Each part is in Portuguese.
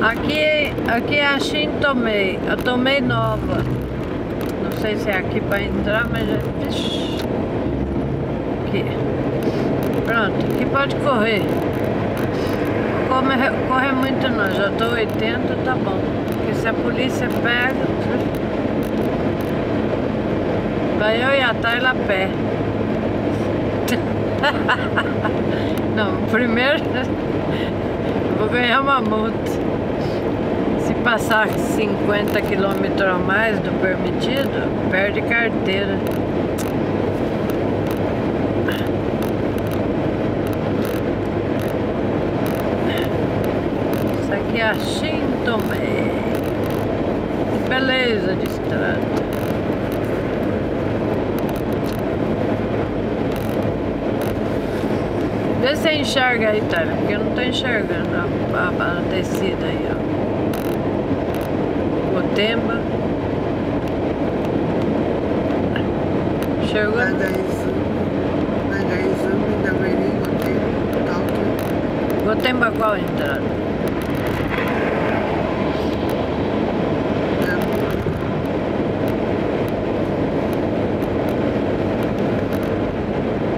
Aqui é a Shin-Tomei, a Tomei Nova. Não sei se é aqui para entrar, mas é... Aqui. Pronto, aqui pode correr. Correr muito não, já tô 80, tá bom. Porque se a polícia pega... Vai eu e a Tayla a pé. Não, primeiro eu vou ganhar uma multa. Se passar 50 km a mais do permitido, perde carteira. Isso aqui é a Shin-Tomei. Beleza de estrada. Vê se você enxerga aí, Tayla, porque eu não tô enxergando a descida aí, ó. Gotemba. Enxergou? Nagaizumi, Daveri, Gotemba, Tóquio. Gotemba qual entrada?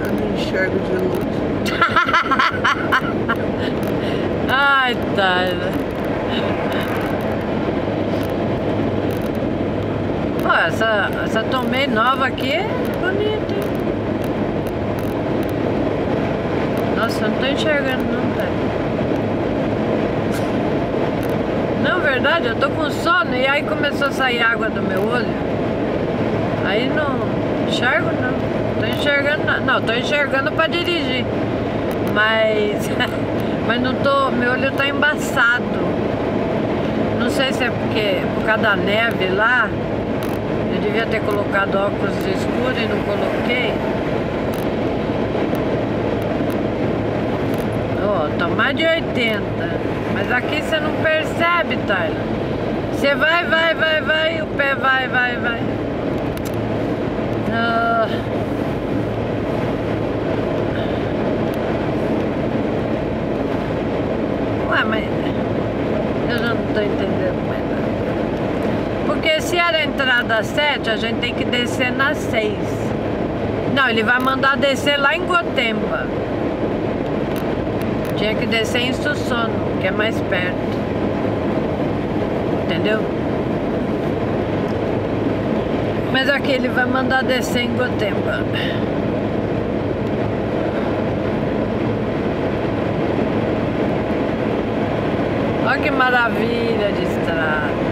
Eu não enxergo de longe. Ai, Tayla. Pô, essa Tomei nova aqui é bonita, hein? Nossa, eu não tô enxergando não, Tayla. Não, verdade, eu tô com sono e aí começou a sair água do meu olho. Aí não enxergo não. Tô enxergando não. Não, tô enxergando pra dirigir. Mas não tô, meu olho tá embaçado. Não sei se é porque por causa da neve lá. Eu devia ter colocado óculos escuros e não coloquei. Ó, tá mais de 80. Mas aqui você não percebe, Tayla. Você vai, o pé vai. Ah. Ué, mas eu já não tô entendendo mais nada. Porque se era a entrada 7, a gente tem que descer na 6. Não, ele vai mandar descer lá em Gotemba. Tinha que descer em Sussono, que é mais perto. Entendeu? Mas aqui ele vai mandar descer em Gotemba. Olha que maravilha de estrada.